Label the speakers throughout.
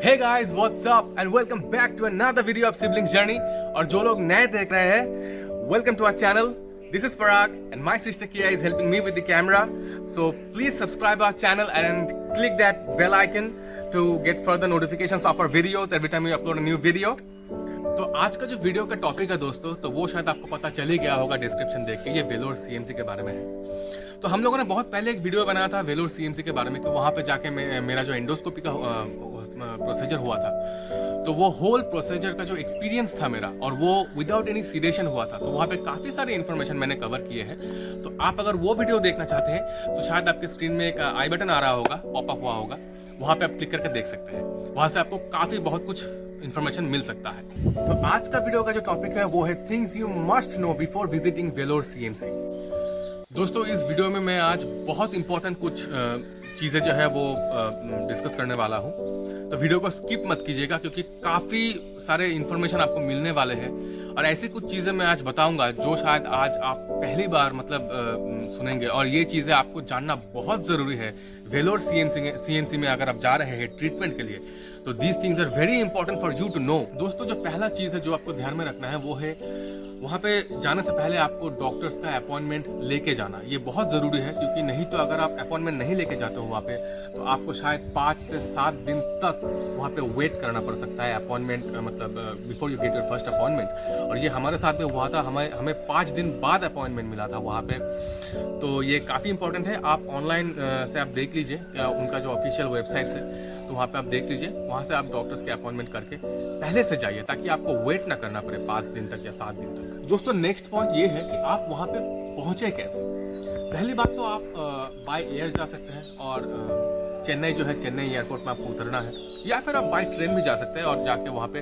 Speaker 1: Hey guys, what's up and welcome back to another video of Siblings Journey। और जो लोग नए देख रहे हैं, welcome to our channel। This is Parag and my sister Kia is helping me with the camera। So please subscribe our channel and click that bell icon to get further notifications of our videos every time we upload a new video। तो आज का जो video का topic है दोस्तों, तो वो शायद आपको पता चल ही गया होगा डिस्क्रिप्शन देख के, ये वेलोर सीएमसी के बारे में है। तो हम लोगों ने बहुत पहले एक वीडियो बनाया था वेलोर सीएमसी के बारे में कि वहाँ पे जाके मेरा जो एंडोस्कोपी का प्रोसीजर हुआ था, तो वो होल प्रोसीजर का जो एक्सपीरियंस था मेरा, और वो विदाउट एनी सीडेशन हुआ था। तो वहाँ पे काफ़ी सारी इन्फॉर्मेशन मैंने कवर किए हैं। तो आप अगर वो वीडियो देखना चाहते हैं तो शायद आपके स्क्रीन में एक आई बटन आ रहा होगा, पॉपअप हुआ होगा, वहाँ पे आप क्लिक करके देख सकते हैं। वहाँ से आपको काफ़ी बहुत कुछ इन्फॉर्मेशन मिल सकता है। तो आज का वीडियो का जो टॉपिक है वो है things you must know before visiting Vellore CMC. दोस्तों, इस वीडियो में मैं आज बहुत इंपॉर्टेंट कुछ चीज़ें जो है वो डिस्कस करने वाला हूँ। तो वीडियो को स्किप मत कीजिएगा क्योंकि काफ़ी सारे इन्फॉर्मेशन आपको मिलने वाले हैं, और ऐसी कुछ चीज़ें मैं आज बताऊंगा जो शायद आज आप पहली बार सुनेंगे, और ये चीज़ें आपको जानना बहुत ज़रूरी है वेलोर सीएमसी में अगर आप जा रहे हैं ट्रीटमेंट के लिए। तो these things are very important for you to know. दोस्तों, जो पहला चीज़ है जो आपको ध्यान में रखना है वो है वहाँ पे जाने से पहले आपको डॉक्टर्स का अपॉइंटमेंट लेके जाना। ये बहुत ज़रूरी है क्योंकि नहीं तो अगर आप अपॉइंटमेंट नहीं लेके जाते हो वहाँ पे, तो आपको शायद 5 से 7 दिन तक वहाँ पे वेट करना पड़ सकता है appointment, before you get your first appointment. और ये हमारे साथ में हुआ था, हमें 5 दिन बाद अपॉइंटमेंट मिला था वहाँ पे। तो ये काफ़ी इंपॉर्टेंट है। आप ऑनलाइन से आप देख लीजिए उनका जो ऑफिशियल वेबसाइट है, तो वहाँ पे आप देख लीजिए, वहाँ से आप डॉक्टर्स के अपॉइंटमेंट करके पहले से जाइए ताकि आपको वेट ना करना पड़े 5 दिन तक या 7 दिन तक। दोस्तों, नेक्स्ट पॉइंट ये है कि आप वहाँ पे पहुँचे कैसे। पहली बात तो आप बाय एयर जा सकते हैं, और चेन्नई जो है, चेन्नई एयरपोर्ट में आपको उतरना है, या फिर आप बाय ट्रेन भी जा सकते हैं और जाके वहाँ पे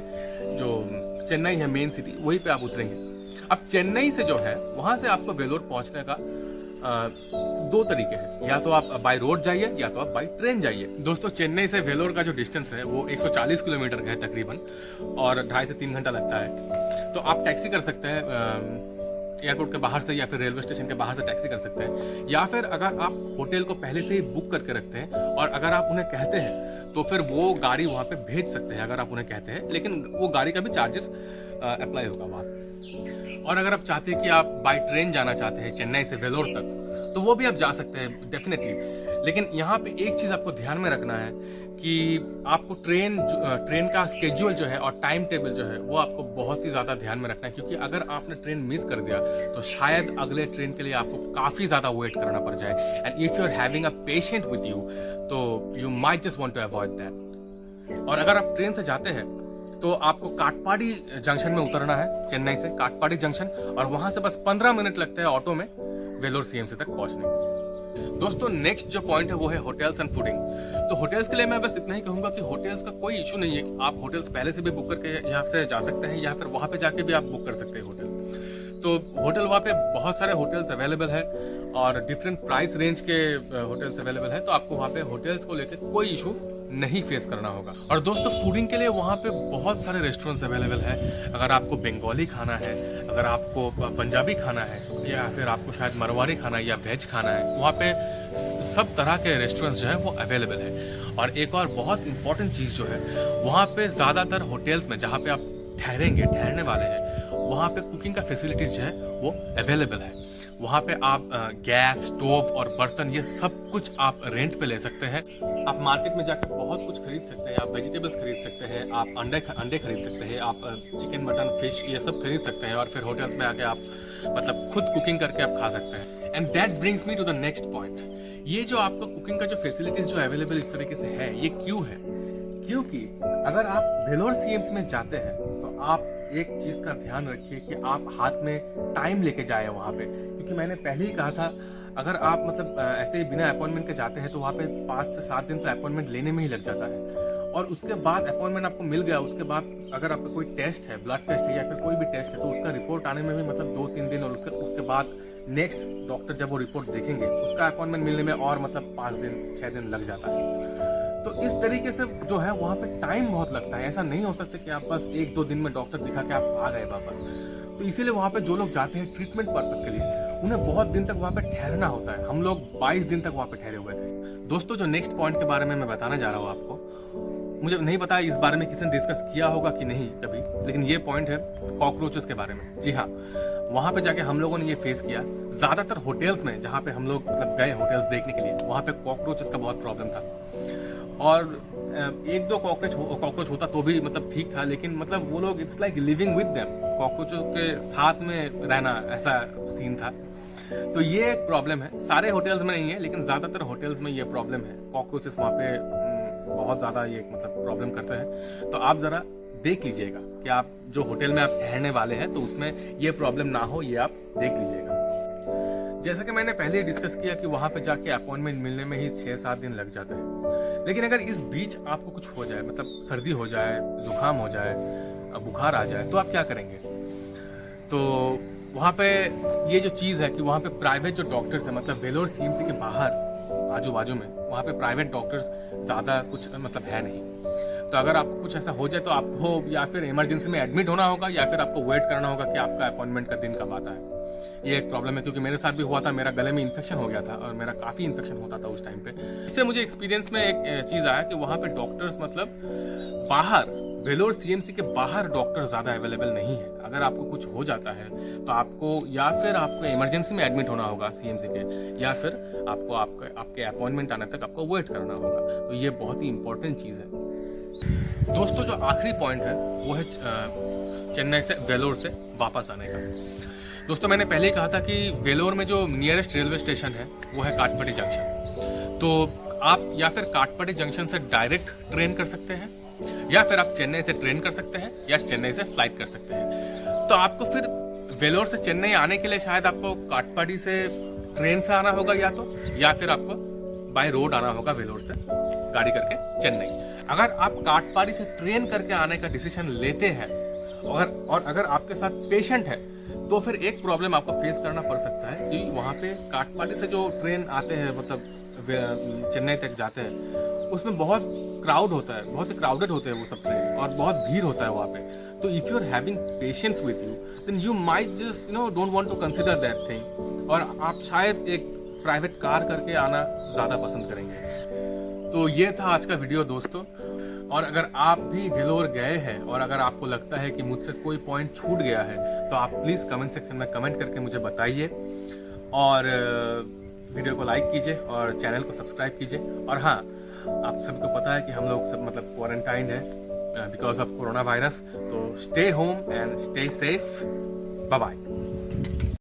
Speaker 1: जो चेन्नई है मेन सिटी, वहीं पे आप उतरेंगे। अब चेन्नई से जो है वहाँ से आपको वेलोर पहुँचने का 2 तरीके हैं, या तो आप बाय रोड जाइए या तो आप बाय ट्रेन जाइए। दोस्तों, चेन्नई से वेलोर का जो डिस्टेंस है वो 140 किलोमीटर का है तकरीबन, और 2.5 से 3 घंटा लगता है। तो आप टैक्सी कर सकते हैं एयरपोर्ट के बाहर से, या फिर रेलवे स्टेशन के बाहर से टैक्सी कर सकते हैं, या फिर अगर आप होटल को पहले से ही बुक करके रखते हैं और अगर आप उन्हें कहते हैं तो फिर वो गाड़ी वहाँ पे भेज सकते हैं, अगर आप उन्हें कहते हैं, लेकिन वो गाड़ी का भी चार्जेस अप्लाई होगा वहाँ पे। और अगर आप चाहते हैं कि आप बाय ट्रेन जाना चाहते हैं चेन्नई से वेलोर तक, तो वो भी आप जा सकते हैं डेफिनेटली। लेकिन यहाँ पे एक चीज़ आपको ध्यान में रखना है कि आपको ट्रेन का स्केड्यूल जो है और टाइम टेबल जो है वो आपको बहुत ही ज़्यादा ध्यान में रखना है, क्योंकि अगर आपने ट्रेन मिस कर दिया तो शायद अगले ट्रेन के लिए आपको काफ़ी ज़्यादा वेट करना पड़ जाए। And if you are having a patient with you, तो you might just want to avoid that. और अगर आप ट्रेन से जाते हैं तो आपको काटपाड़ी जंक्शन में उतरना है, चेन्नई से काटपाड़ी जंक्शन, और वहाँ से बस 15 मिनट लगते हैं ऑटो में वेलोर सीएमसी तक पहुँचने के लिए। दोस्तों, नेक्स्ट जो पॉइंट है वो है होटल्स एंड फूडिंग। तो होटल्स के लिए मैं बस इतना ही कहूँगा कि होटल्स का कोई इशू नहीं है कि आप होटल्स पहले से भी बुक करके यहाँ से जा सकते हैं, या फिर वहाँ पे जाके भी आप बुक कर सकते हैं होटल। तो होटल वहाँ पे बहुत सारे होटल्स अवेलेबल है और डिफरेंट प्राइस रेंज के होटल्स अवेलेबल है, तो आपको वहाँ पे होटल्स को लेकर कोई इशू नहीं फेस करना होगा। और दोस्तों, फूडिंग के लिए वहाँ पे बहुत सारे रेस्टोरेंट्स अवेलेबल है। अगर आपको बंगाली खाना है, अगर आपको पंजाबी खाना है, या फिर आपको शायद मरवाड़ी खाना है या वेज खाना है, वहाँ पे सब तरह के रेस्टोरेंट्स जो है वो अवेलेबल है। और एक और बहुत इंपॉर्टेंट चीज़ जो है, वहाँ पे ज़्यादातर होटल्स में जहाँ पे आप ठहरने वाले हैं, वहाँ पे कुकिंग का फैसिलिटीज़ जो है वो अवेलेबल है। वहाँ पे आप गैस, स्टोव और बर्तन, ये सब कुछ आप रेंट पे ले सकते हैं। आप मार्केट में जाकर बहुत कुछ खरीद सकते हैं। आप वेजिटेबल्स खरीद सकते हैं, आप अंडे खरीद सकते हैं, आप चिकन, मटन, फिश ये सब खरीद सकते हैं, और फिर होटल्स में आके आप खुद कुकिंग करके आप खा सकते हैं। And that brings me to the next point. ये जो आपको कुकिंग का जो फैसिलिटीज़ जो अवेलेबल इस तरीके से है, ये क्यों है? क्योंकि अगर आप वेलोर सीएमसी में जाते हैं तो आप एक चीज़ का ध्यान रखिए कि आप हाथ में टाइम लेके जाए वहाँ पे, क्योंकि मैंने पहले ही कहा था, अगर आप ऐसे ही बिना अपॉइंटमेंट के जाते हैं तो वहाँ पे 5 से 7 दिन तो अपॉइंटमेंट लेने में ही लग जाता है। और उसके बाद अपॉइंटमेंट आपको मिल गया, उसके बाद अगर आपका कोई टेस्ट है, ब्लड टेस्ट है या फिर कोई भी टेस्ट है, तो उसका रिपोर्ट आने में भी 2-3 दिन, और उसके बाद नेक्स्ट डॉक्टर जब वो रिपोर्ट देखेंगे उसका अपॉइंटमेंट मिलने में और 5 दिन 6 दिन लग जाता है। तो इस तरीके से जो है वहाँ पे टाइम बहुत लगता है। ऐसा नहीं हो सकता कि आप बस 1-2 दिन में डॉक्टर दिखा के आप आ गए वापस। तो इसीलिए वहाँ पे जो लोग जाते हैं ट्रीटमेंट पर्पस के लिए, उन्हें बहुत दिन तक वहाँ पे ठहरना होता है। हम लोग 22 दिन तक वहाँ पे ठहरे हुए थे। दोस्तों, जो नेक्स्ट पॉइंट के बारे में मैं बताने जा रहा हूँ आपको, मुझे नहीं पता इस बारे में किसी ने डिस्कस किया होगा कि नहीं कभी, लेकिन ये पॉइंट है कॉकरोचेस के बारे में। जी हाँ, वहाँ पे जाके हम लोगों ने ये फेस किया। ज़्यादातर होटल्स में जहाँ पे हम लोग मतलब गए होटल्स देखने के लिए, वहाँ पे कॉकरोचेस का बहुत प्रॉब्लम था। और एक दो कॉकरोच होता तो भी मतलब ठीक था, लेकिन मतलब वो लोग it's like living with them, कॉकरोचों के साथ में रहना, ऐसा सीन था। तो ये एक प्रॉब्लम है, सारे होटल्स में नहीं है लेकिन ज़्यादातर होटल्स में ये प्रॉब्लम है। कॉकरोचेस वहाँ पे बहुत ज़्यादा ये मतलब प्रॉब्लम करते हैं। तो आप ज़रा देख लीजिएगा कि आप जो होटल में आप ठहरने वाले हैं तो उसमें ये प्रॉब्लम ना हो, ये आप देख लीजिएगा। जैसा कि मैंने पहले ही डिस्कस किया कि वहाँ पे जाके अपॉइंटमेंट मिलने में ही 6-7 दिन लग जाता है। लेकिन अगर इस बीच आपको कुछ हो जाए, मतलब सर्दी हो जाए, जुकाम हो जाए, बुखार आ जाए, तो आप क्या करेंगे? तो वहाँ पे ये जो चीज़ है कि वहाँ पे प्राइवेट जो डॉक्टर्स हैं, मतलब वेलोर सीएमसी के बाहर आजू बाजू में वहाँ पे प्राइवेट डॉक्टर्स ज़्यादा कुछ मतलब है नहीं। तो अगर आपको कुछ ऐसा हो जाए तो आपको या फिर इमरजेंसी में एडमिट होना होगा या फिर आपको वेट करना होगा कि आपका अपॉइंटमेंट का दिन कब आता है। ये एक प्रॉब्लम है, क्योंकि मेरे साथ भी हुआ था, मेरा गले में इन्फेक्शन हो गया था और मेरा काफ़ी इन्फेक्शन होता था उस टाइम पे। इससे मुझे एक्सपीरियंस में एक चीज़ आया कि वहाँ पे डॉक्टर्स मतलब बाहर वेलोर सीएमसी के बाहर डॉक्टर ज़्यादा अवेलेबल नहीं है। अगर आपको कुछ हो जाता है तो आपको या फिर आपको इमरजेंसी में एडमिट होना होगा सीएमसी के, या फिर आपको आपके अपॉइंटमेंट आने तक आपको वेट करना होगा। तो ये बहुत ही इंपॉर्टेंट चीज़ है। दोस्तों, जो आखिरी पॉइंट है वो है चेन्नई से वेलोर से वापस आने का। दोस्तों, मैंने पहले ही कहा था कि वेलोर में जो नियरेस्ट रेलवे स्टेशन है वो है काटपडी जंक्शन। तो आप या फिर काटपडी जंक्शन से डायरेक्ट ट्रेन कर सकते हैं, या फिर आप चेन्नई से ट्रेन कर सकते हैं, या चेन्नई से फ्लाइट कर सकते हैं। तो आपको फिर वेलोर से चेन्नई आने के लिए शायद आपको काटपाडी से ट्रेन से आना होगा, या फिर आपको बाय रोड आना होगा वेलोर से गाड़ी करके चेन्नई। अगर आप काटपाडी से ट्रेन करके आने का डिसीजन लेते हैं और अगर आपके साथ पेशेंट है तो फिर एक प्रॉब्लम आपको फेस करना पड़ सकता है कि वहाँ पे काटपाडी से जो ट्रेन आते हैं मतलब चेन्नई तक जाते हैं, उसमें बहुत क्राउड होता है, बहुत ही क्राउडेड होते हैं वो सब ट्रेन, और बहुत भीड़ होता है वहाँ पे। तो if you are having patience with you then you might just don't want to consider that thing, और आप शायद एक प्राइवेट कार करके आना ज़्यादा पसंद करेंगे। तो ये था आज का वीडियो दोस्तों। और अगर आप भी वेलोर गए हैं और अगर आपको लगता है कि मुझसे कोई पॉइंट छूट गया है तो आप प्लीज़ कमेंट सेक्शन में कमेंट करके मुझे बताइए, और वीडियो को लाइक कीजिए और चैनल को सब्सक्राइब कीजिए। और हाँ, आप सभी को पता है कि हम लोग सब मतलब क्वारंटाइन है बिकॉज ऑफ कोरोना वायरस। तो stay home and stay safe. Bye bye.